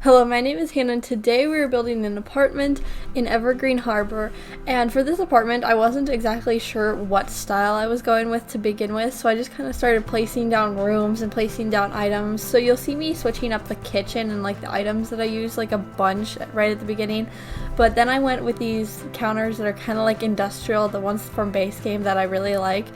Hello, my name is Hannah, and today we are building an apartment in Evergreen Harbor. And for this apartment, I wasn't exactly sure what style I was going with to begin with, so I just kind of started placing down rooms and placing down items. So you'll see me switching up the kitchen and like the items that I use like a bunch right at the beginning. But then I went with these counters that are kind of like industrial, the ones from base game that I really like.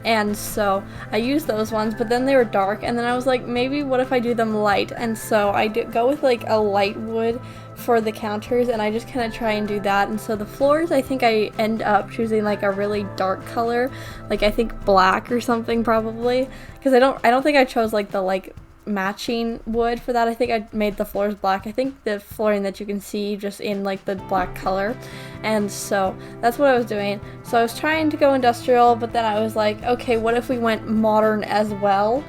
And so I used those ones, but then they were dark, and then I was like, maybe what if I do them light? And so I go with like a light wood for the counters, and I just kind of try and do that. And so the floors, I think I end up choosing like a really dark color, like I think black or something probably, because I don't think I chose like the matching wood for that. I think I made the floors black. I think the flooring that you can see just in like the black color, and so that's what I was doing. So I was trying to go industrial, but then I was like, okay, what if we went modern as well?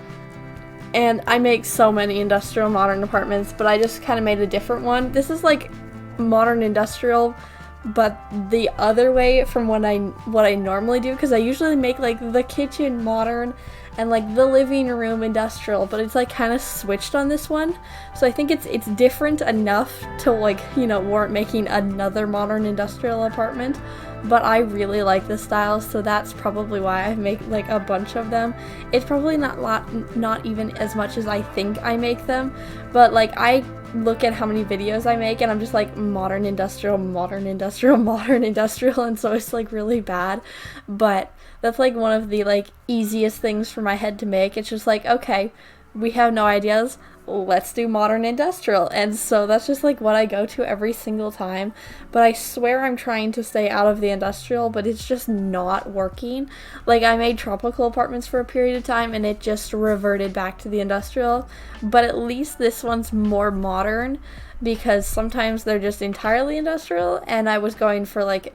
And I make so many industrial modern apartments, but I just kind of made a different one. This is like modern industrial, but the other way from what I normally do, because I usually make like the kitchen modern and like the living room industrial, but it's like kind of switched on this one. So I think it's different enough to like, warrant making another modern industrial apartment. But I really like this style, so that's probably why I make like a bunch of them. It's probably not even as much as I think I make them, but like I look at how many videos I make and I'm just like modern industrial, modern industrial, modern industrial, and so it's like really bad. But that's like one of the like easiest things for my head to make. It's just like, okay, we have no ideas, let's do modern industrial. And so that's just like what I go to every single time. But I swear I'm trying to stay out of the industrial, but it's just not working. Like I made tropical apartments for a period of time and it just reverted back to the industrial. But at least this one's more modern, because sometimes they're just entirely industrial and I was going for like,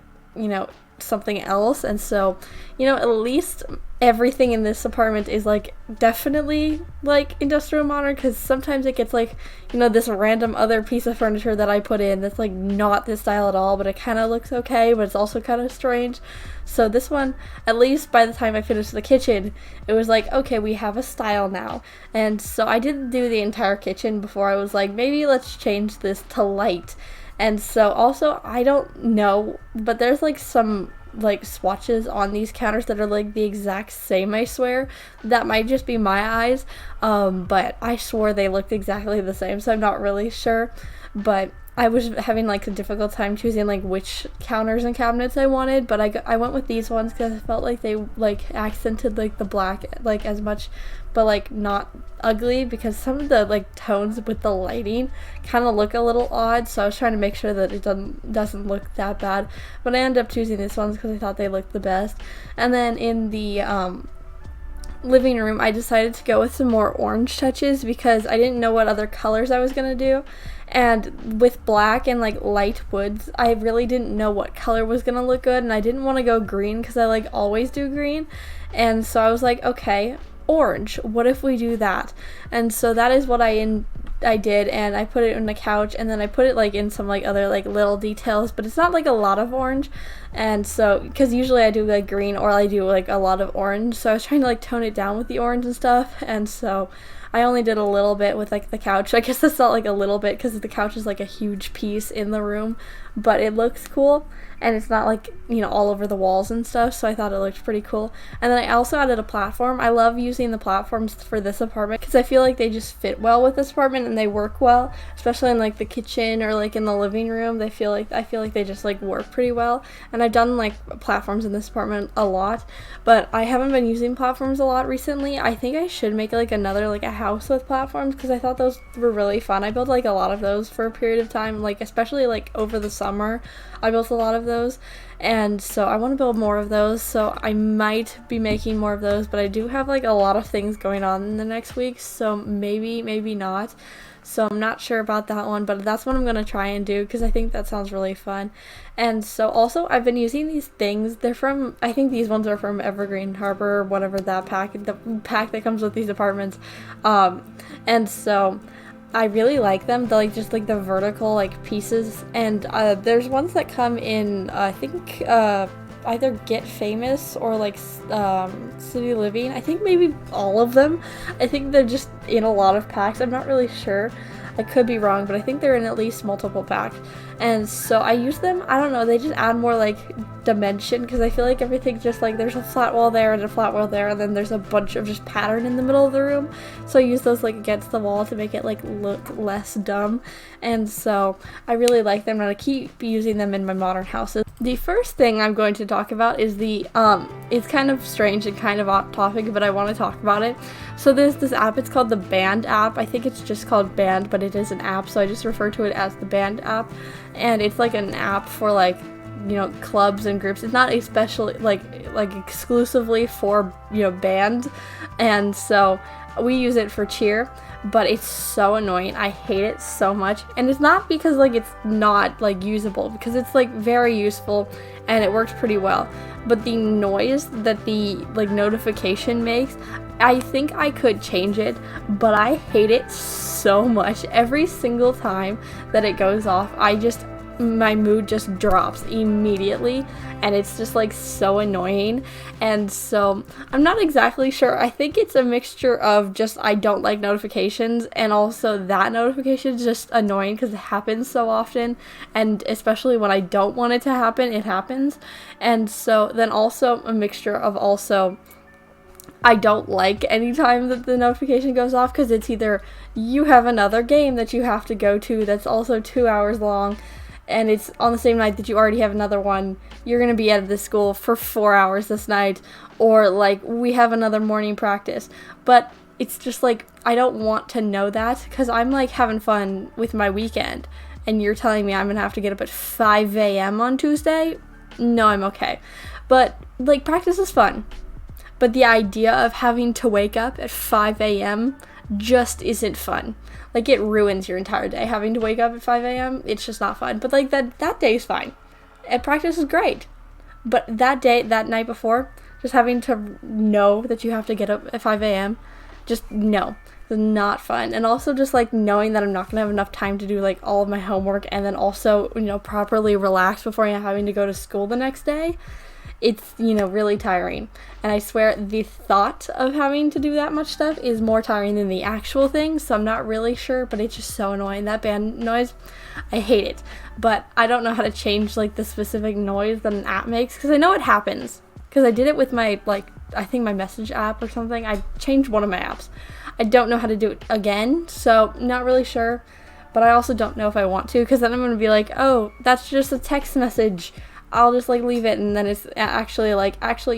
something else. And so, at least everything in this apartment is like definitely like industrial modern, because sometimes it gets like, this random other piece of furniture that I put in that's like not this style at all, but it kind of looks okay, but it's also kind of strange. So this one, at least by the time I finished the kitchen, it was like, okay, we have a style now. And so I didn't do the entire kitchen before. I was like, maybe let's change this to light. And so also, I don't know, but there's like some like swatches on these counters that are like the exact same, I swear. That might just be my eyes, but I swore they looked exactly the same, so I'm not really sure. But I was having like a difficult time choosing like which counters and cabinets I wanted, but I went with these ones because I felt like they like accented like the black like as much, but like not ugly, because some of the like tones with the lighting kind of look a little odd. So I was trying to make sure that it doesn't look that bad, but I ended up choosing these ones because I thought they looked the best. And then in the living room, I decided to go with some more orange touches because I didn't know what other colors I was gonna do. And with black and like light woods, I really didn't know what color was gonna look good, and I didn't want to go green because I like always do green. And so I was like, okay, orange, what if we do that? And so that is what I did, and I put it on the couch, and then I put it like in some like other like little details, but it's not like a lot of orange. And so, because usually I do like green or I do like a lot of orange, so I was trying to like tone it down with the orange and stuff. And so I only did a little bit with like the couch. I guess that's not like a little bit because the couch is like a huge piece in the room, but it looks cool and it's not like, all over the walls and stuff, so I thought it looked pretty cool. And then I also added a platform. I love using the platforms for this apartment because I feel like they just fit well with this apartment and they work well, especially in like the kitchen or like in the living room. I feel like they just like work pretty well. And I've done like platforms in this apartment a lot, but I haven't been using platforms a lot recently. I think I should make like another like a house with platforms because I thought those were really fun. I built like a lot of those for a period of time, like especially like over the summer. I built a lot of those, and so I want to build more of those, so I might be making more of those, but I do have like a lot of things going on in the next week, so maybe not. So I'm not sure about that one, but that's what I'm going to try and do because I think that sounds really fun. And so also I've been using these things. They're from, I think these ones are from Evergreen Harbor or whatever, that pack, the pack that comes with these apartments. And so I really like them. They're like just like the vertical like pieces, and there's ones that come in I think either Get Famous or like City Living. I think maybe all of them. I think they're just in a lot of packs. I'm not really sure. I could be wrong, but I think they're in at least multiple packs. And so I use them. I don't know, they just add more like dimension, because I feel like everything's just like there's a flat wall there and a flat wall there, and then there's a bunch of just pattern in the middle of the room. So I use those like against the wall to make it like look less dumb. And so I really like them, and I keep using them in my modern houses. The first thing I'm going to talk about is it's kind of strange and kind of off topic, but I want to talk about it. So there's this app, it's called the Band app. I think it's just called Band, but it is an app, so I just refer to it as the Band app. And it's like an app for like, you know, clubs and groups. It's not especially like exclusively for, you know, band. And so we use it for cheer, but it's so annoying. I hate it so much. And it's not because like it's not like usable, because it's like very useful and it works pretty well. But the noise that the like notification makes, I think I could change it, but I hate it so much. Every single time that it goes off, my mood just drops immediately, and it's just like so annoying. And so I'm not exactly sure. I think it's a mixture of just I don't like notifications, and also that notification is just annoying because it happens so often, and especially when I don't want it to happen, it happens. And so then also a mixture of also I don't like any time that the notification goes off, because it's either you have another game that you have to go to that's also 2 hours long, and it's on the same night that you already have another one, you're going to be out of the school for 4 hours this night, or like we have another morning practice. But it's just like, I don't want to know that, because I'm like having fun with my weekend, and you're telling me I'm going to have to get up at 5 a.m. on Tuesday? No, I'm okay. But like practice is fun. But the idea of having to wake up at 5 a.m. just isn't fun. Like, it ruins your entire day having to wake up at 5 a.m. It's just not fun. But like that day is fine. And practice is great. But that night before, just having to know that you have to get up at 5 a.m., just no. It's not fun. And also just like knowing that I'm not going to have enough time to do like all of my homework, and then also, you know, properly relax before having to go to school the next day. It's, you know, really tiring. And I swear the thought of having to do that much stuff is more tiring than the actual thing, so I'm not really sure, but it's just so annoying. That band noise, I hate it. But I don't know how to change like the specific noise that an app makes, because I know it happens. Because I did it with my, like, I think my message app or something. I changed one of my apps. I don't know how to do it again, so not really sure. But I also don't know if I want to, because then I'm going to be like, oh, that's just a text message. I'll just like leave it, and then it's actually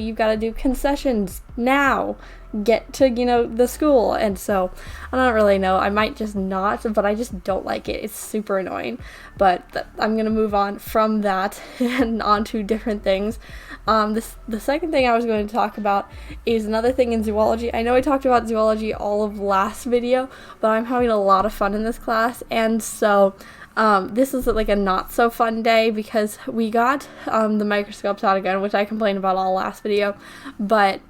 you've got to do concessions now, get to, you know, the school. And so I don't really know, I might just not, but I just don't like it. It's super annoying. But I'm gonna move on from that and on to different things. The second thing I was going to talk about is another thing in zoology. I know I talked about zoology all of last video, but I'm having a lot of fun in this class, and so this is like a not so fun day, because we got the microscopes out again, which I complained about all last video. But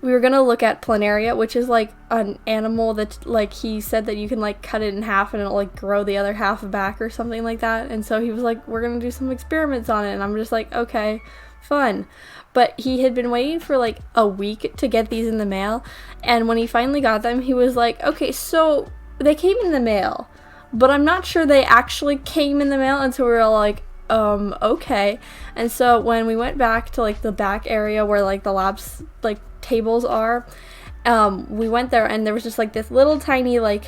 we were gonna look at planaria, which is like an animal that, like, he said that you can like cut it in half and it'll like grow the other half back or something like that. And so he was like, we're gonna do some experiments on it, and I'm just like, okay, fun. But he had been waiting for like a week to get these in the mail, and when he finally got them, he was like, okay, so they came in the mail, but I'm not sure they actually came in the mail. And so we were all like, okay. And so when we went back to like the back area where like the lab's like tables are, we went there, and there was just like this little tiny like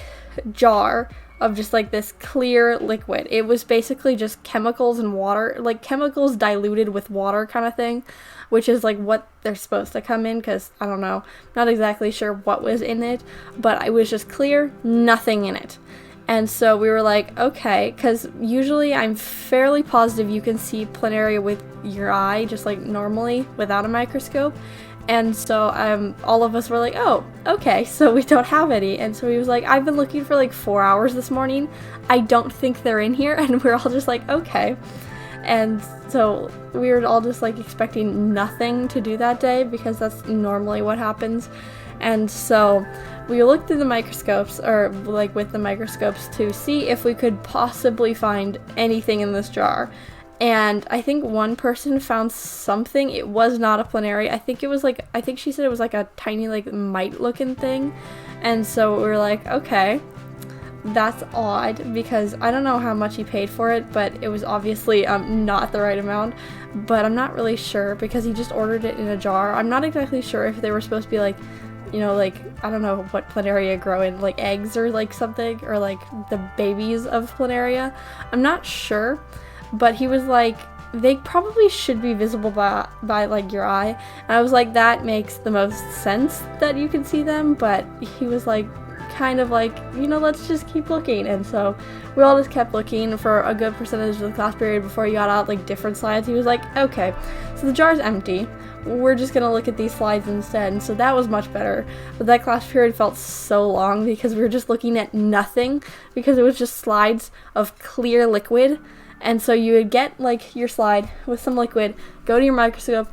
jar of just like this clear liquid. It was basically just chemicals and water, like chemicals diluted with water kind of thing, which is like what they're supposed to come in, because I don't know, not exactly sure what was in it, but it was just clear, nothing in it. And so we were like, okay, because usually I'm fairly positive you can see planaria with your eye, just like normally without a microscope. And so all of us were like, oh, okay, so we don't have any. And so he was like, I've been looking for like 4 hours this morning. I don't think they're in here. And we're all just like, okay. And so we were all just like expecting nothing to do that day, because that's normally what happens. And so we looked through the microscopes, or like with the microscopes, to see if we could possibly find anything in this jar. And I think one person found something. It was not a planaria. I think she said it was like a tiny like mite looking thing. And so we were like, okay, that's odd because I don't know how much he paid for it, but it was obviously not the right amount. But I'm not really sure because he just ordered it in a jar. I'm not exactly sure if they were supposed to be like, you know, like, I don't know what planaria grow in, like eggs or like something, or like the babies of planaria. I'm not sure, but he was like, they probably should be visible by like your eye. And I was like, that makes the most sense that you can see them, but he was like, kind of like, you know, let's just keep looking. And so we all just kept looking for a good percentage of the class period before he got out like different slides. He was like, okay, so the jar's empty, we're just gonna look at these slides instead. And so that was much better. But that class period felt so long because we were just looking at nothing, because it was just slides of clear liquid. And so you would get like your slide with some liquid, go to your microscope,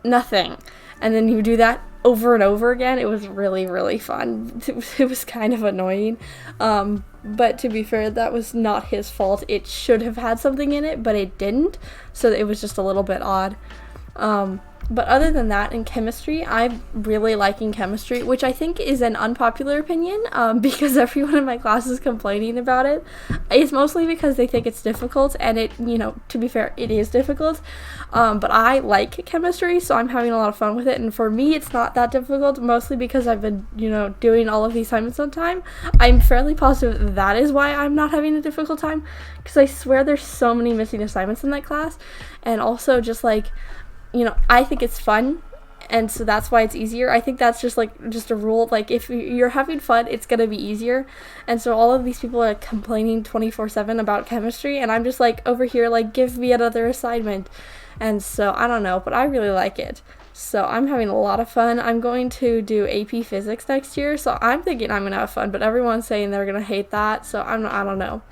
nothing, and then you do that over and over again. It was really, really fun. It was kind of annoying, but to be fair, that was not his fault. It should have had something in it, but it didn't, so it was just a little bit odd. But other than that, in chemistry, I'm really liking chemistry, which I think is an unpopular opinion, because everyone in my class is complaining about it. It's mostly because they think it's difficult, and it, you know, to be fair, it is difficult, but I like chemistry, so I'm having a lot of fun with it, and for me, it's not that difficult, mostly because I've been, you know, doing all of the assignments on time. I'm fairly positive that is why I'm not having a difficult time, because I swear there's so many missing assignments in that class, and also just like, you know, I think it's fun, and so that's why it's easier. I think that's just a rule. Like, if you're having fun, it's gonna be easier. And so all of these people are complaining 24/7 about chemistry, and I'm just like over here like, give me another assignment. And so I don't know, but I really like it. So I'm having a lot of fun. I'm going to do AP Physics next year, so I'm thinking I'm gonna have fun, but everyone's saying they're gonna hate that, so I don't know.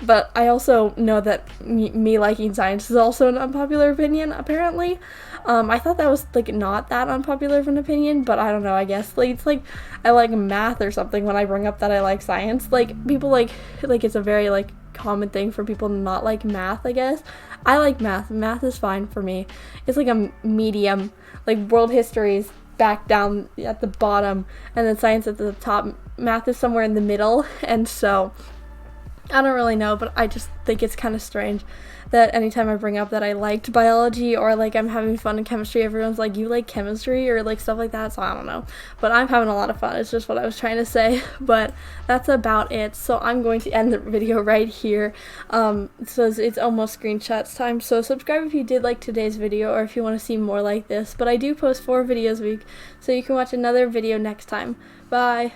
But I also know that me liking science is also an unpopular opinion, apparently. I thought that was, like, not that unpopular of an opinion, but I don't know, I guess. Like, it's like I like math or something when I bring up that I like science. Like, people like it's a very, like, common thing for people to not like math, I guess. I like math. Math is fine for me. It's like a medium. Like, world history is back down at the bottom, and then science at the top. Math is somewhere in the middle, and so I don't really know, but I just think it's kind of strange that anytime I bring up that I liked biology or like I'm having fun in chemistry, everyone's like, you like chemistry, or like stuff like that. So I don't know, but I'm having a lot of fun. It's just what I was trying to say. But that's about it. So I'm going to end the video right here. So it's almost screenshots time. So subscribe if you did like today's video, or if you want to see more like this. But I do post 4 videos a week, so you can watch another video next time. Bye.